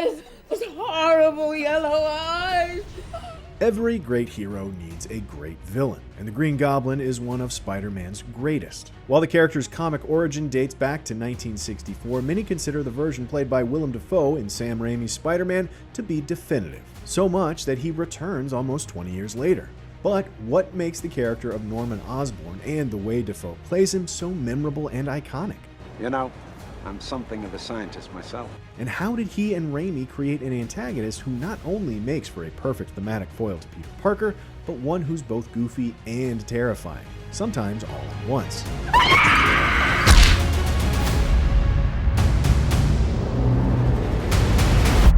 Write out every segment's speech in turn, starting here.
eyes! Those horrible yellow eyes! Every great hero needs a great villain, and the Green Goblin is one of Spider-Man's greatest. While the character's comic origin dates back to 1964, many consider the version played by Willem Dafoe in Sam Raimi's Spider-Man to be definitive, so much that he returns almost 20 years later. But what makes the character of Norman Osborn and the way Dafoe plays him so memorable and iconic? You know, I'm something of a scientist myself. And how did he and Raimi create an antagonist who not only makes for a perfect thematic foil to Peter Parker, but one who's both goofy and terrifying, sometimes all at once?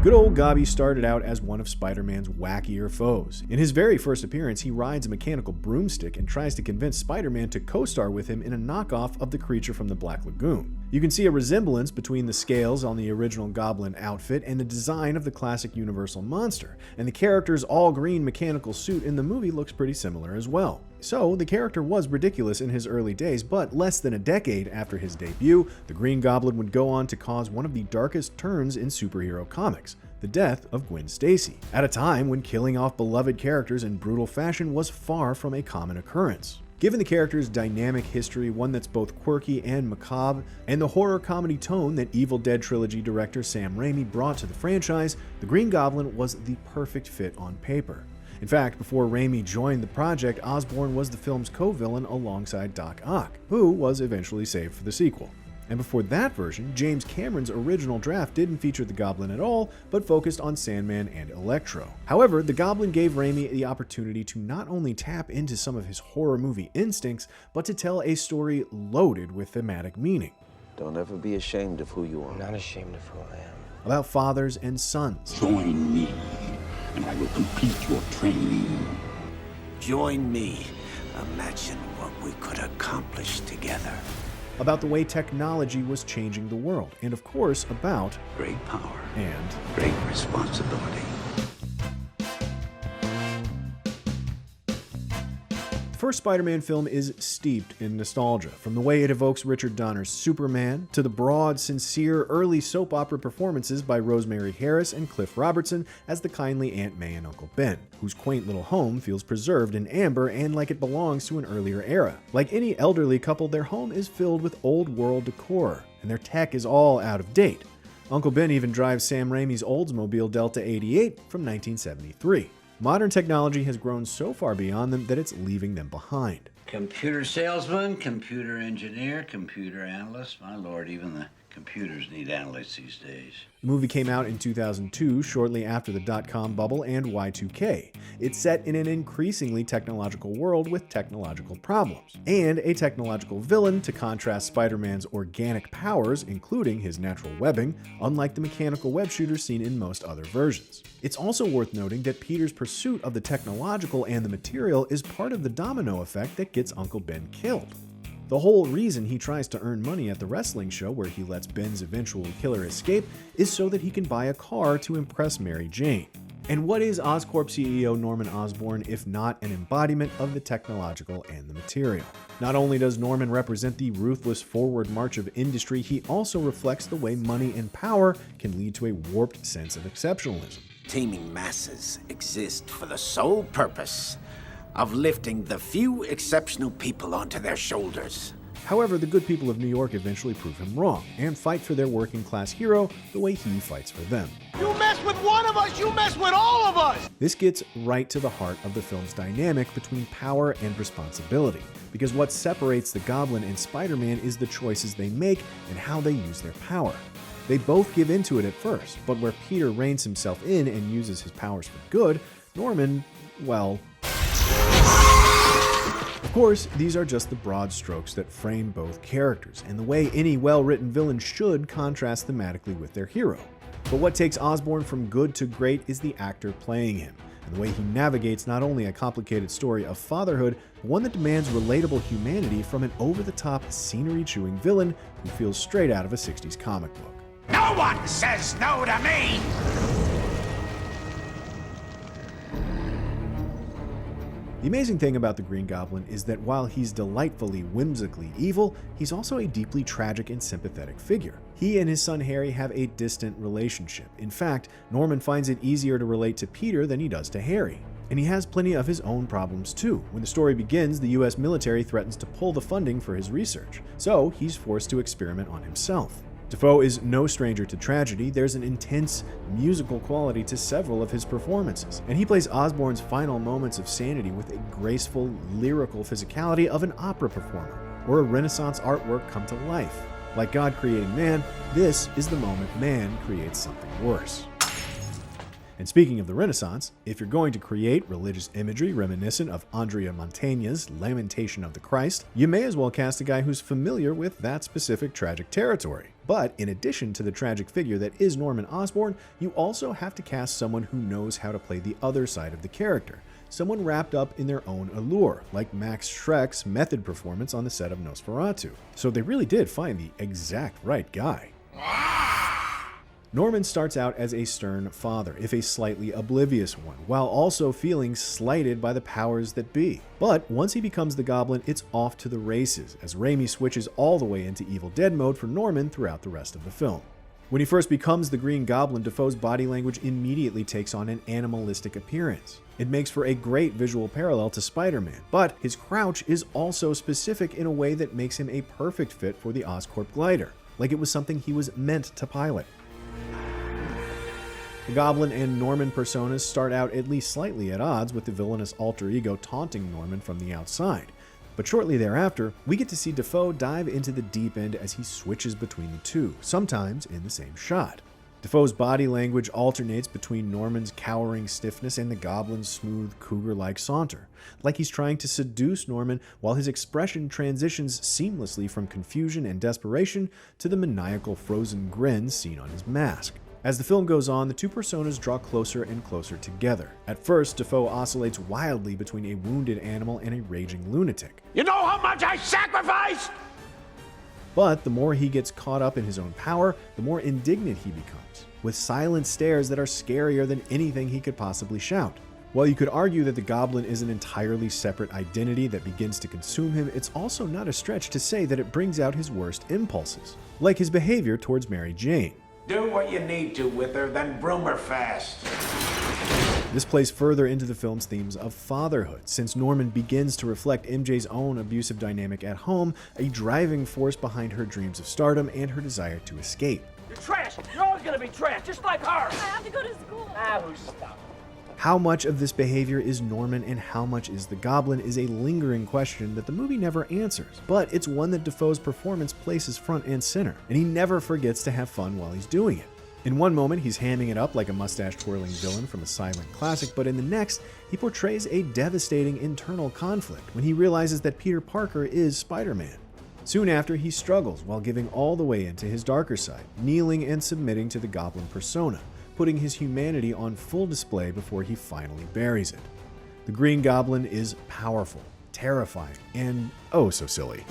Good old Gobby started out as one of Spider-Man's wackier foes. In his very first appearance, he rides a mechanical broomstick and tries to convince Spider-Man to co-star with him in a knockoff of the creature from the Black Lagoon. You can see a resemblance between the scales on the original Goblin outfit and the design of the classic Universal monster, and the character's all-green mechanical suit in the movie looks pretty similar as well. So, the character was ridiculous in his early days, but less than a decade after his debut, the Green Goblin would go on to cause one of the darkest turns in superhero comics, the death of Gwen Stacy, at a time when killing off beloved characters in brutal fashion was far from a common occurrence. Given the character's dynamic history, one that's both quirky and macabre, and the horror comedy tone that Evil Dead trilogy director Sam Raimi brought to the franchise, the Green Goblin was the perfect fit on paper. In fact, before Raimi joined the project, Osborn was the film's co-villain alongside Doc Ock, who was eventually saved for the sequel. And before that version, James Cameron's original draft didn't feature the Goblin at all, but focused on Sandman and Electro. However, the Goblin gave Raimi the opportunity to not only tap into some of his horror movie instincts, but to tell a story loaded with thematic meaning. Don't ever be ashamed of who you are. I'm not ashamed of who I am. About fathers and sons. Join me, and I will complete your training. Join me. Imagine what we could accomplish together. About the way technology was changing the world, and of course about Great power and great responsibility. The first Spider-Man film is steeped in nostalgia, from the way it evokes Richard Donner's Superman, to the broad, sincere, early soap opera performances by Rosemary Harris and Cliff Robertson as the kindly Aunt May and Uncle Ben, whose quaint little home feels preserved in amber and like it belongs to an earlier era. Like any elderly couple, their home is filled with old-world decor, and their tech is all out of date. Uncle Ben even drives Sam Raimi's Oldsmobile Delta 88 from 1973. Modern technology has grown so far beyond them that it's leaving them behind. Computer salesman, computer engineer, computer analyst. My lord, even the computers need analysts these days. The movie came out in 2002, shortly after the dot-com bubble and Y2K. It's set in an increasingly technological world with technological problems, and a technological villain to contrast Spider-Man's organic powers, including his natural webbing, unlike the mechanical web shooters seen in most other versions. It's also worth noting that Peter's pursuit of the technological and the material is part of the domino effect that gets Uncle Ben killed. The whole reason he tries to earn money at the wrestling show where he lets Ben's eventual killer escape is so that he can buy a car to impress Mary Jane. And what is Oscorp CEO Norman Osborn if not an embodiment of the technological and the material? Not only does Norman represent the ruthless forward march of industry, he also reflects the way money and power can lead to a warped sense of exceptionalism. Teeming masses exist for the sole purpose of lifting the few exceptional people onto their shoulders. However, the good people of New York eventually prove him wrong and fight for their working-class hero the way he fights for them. You mess with one of us, you mess with all of us! This gets right to the heart of the film's dynamic between power and responsibility, because what separates the Goblin and Spider-Man is the choices they make and how they use their power. They both give into it at first, but where Peter reins himself in and uses his powers for good, Norman, well... Of course, these are just the broad strokes that frame both characters, and the way any well-written villain should contrast thematically with their hero. But what takes Osborn from good to great is the actor playing him, and the way he navigates not only a complicated story of fatherhood, but one that demands relatable humanity from an over-the-top, scenery-chewing villain who feels straight out of a 60s comic book. No one says no to me! The amazing thing about the Green Goblin is that while he's delightfully, whimsically evil, he's also a deeply tragic and sympathetic figure. He and his son Harry have a distant relationship. In fact, Norman finds it easier to relate to Peter than he does to Harry. And he has plenty of his own problems too. When the story begins, the US military threatens to pull the funding for his research, so he's forced to experiment on himself. Dafoe is no stranger to tragedy. There's an intense musical quality to several of his performances, and he plays Osborn's final moments of sanity with a graceful, lyrical physicality of an opera performer, or a Renaissance artwork come to life. Like God creating man, this is the moment man creates something worse. And speaking of the Renaissance, if you're going to create religious imagery reminiscent of Andrea Mantegna's Lamentation of the Christ, you may as well cast a guy who's familiar with that specific tragic territory. But in addition to the tragic figure that is Norman Osborn, you also have to cast someone who knows how to play the other side of the character, someone wrapped up in their own allure, like Max Schreck's method performance on the set of Nosferatu. So they really did find the exact right guy. Norman starts out as a stern father, if a slightly oblivious one, while also feeling slighted by the powers that be. But once he becomes the Goblin, it's off to the races, as Raimi switches all the way into Evil Dead mode for Norman throughout the rest of the film. When he first becomes the Green Goblin, Dafoe's body language immediately takes on an animalistic appearance. It makes for a great visual parallel to Spider-Man, but his crouch is also specific in a way that makes him a perfect fit for the Oscorp glider, like it was something he was meant to pilot. The Goblin and Norman personas start out at least slightly at odds, with the villainous alter ego taunting Norman from the outside. But shortly thereafter, we get to see Dafoe dive into the deep end as he switches between the two, sometimes in the same shot. Dafoe's body language alternates between Norman's cowering stiffness and the Goblin's smooth, cougar-like saunter, like he's trying to seduce Norman, while his expression transitions seamlessly from confusion and desperation to the maniacal frozen grin seen on his mask. As the film goes on, the two personas draw closer and closer together. At first, Dafoe oscillates wildly between a wounded animal and a raging lunatic. You know how much I sacrificed? But the more he gets caught up in his own power, the more indignant he becomes, with silent stares that are scarier than anything he could possibly shout. While you could argue that the Goblin is an entirely separate identity that begins to consume him, it's also not a stretch to say that it brings out his worst impulses, like his behavior towards Mary Jane. Do what you need to with her, then broom her fast. This plays further into the film's themes of fatherhood, since Norman begins to reflect MJ's own abusive dynamic at home, a driving force behind her dreams of stardom and her desire to escape. You're trash. You're always gonna be trash, just like her. I have to go to school. Stop. How much of this behavior is Norman and how much is the Goblin is a lingering question that the movie never answers, but it's one that Dafoe's performance places front and center, and he never forgets to have fun while he's doing it. In one moment, he's hamming it up like a mustache-twirling villain from a silent classic, but in the next, he portrays a devastating internal conflict when he realizes that Peter Parker is Spider-Man. Soon after, he struggles while giving all the way into his darker side, kneeling and submitting to the Goblin persona, putting his humanity on full display before he finally buries it. The Green Goblin is powerful, terrifying, and oh so silly.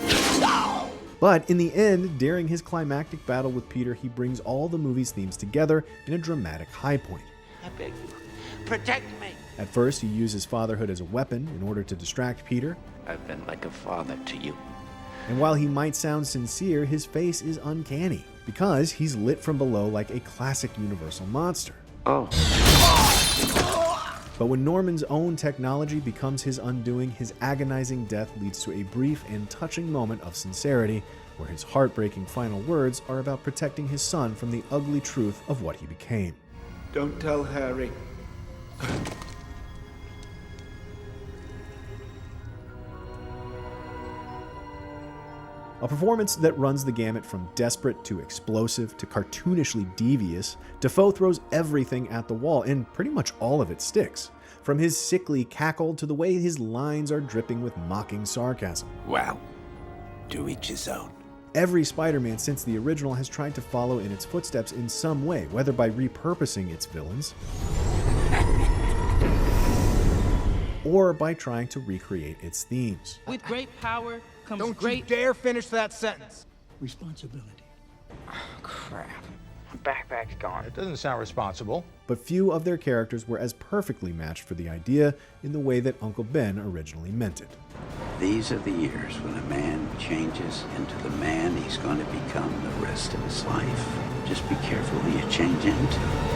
But in the end, during his climactic battle with Peter, he brings all the movie's themes together in a dramatic high point. I beg you, protect me. At first, he uses fatherhood as a weapon in order to distract Peter. I've been like a father to you. And while he might sound sincere, his face is uncanny, because he's lit from below like a classic Universal monster. Oh. But when Norman's own technology becomes his undoing, his agonizing death leads to a brief and touching moment of sincerity, where his heartbreaking final words are about protecting his son from the ugly truth of what he became. Don't tell Harry. A performance that runs the gamut from desperate to explosive to cartoonishly devious, Dafoe throws everything at the wall, and pretty much all of it sticks. From his sickly cackle to the way his lines are dripping with mocking sarcasm. Well, to each his own. Every Spider-Man since the original has tried to follow in its footsteps in some way, whether by repurposing its villains or by trying to recreate its themes. With great power comes Don't great... you dare finish that sentence. Responsibility. Crap. Backpack's gone. It doesn't sound responsible. But few of their characters were as perfectly matched for the idea in the way that Uncle Ben originally meant it. These are the years when a man changes into the man he's going to become the rest of his life. Just be careful who you change into.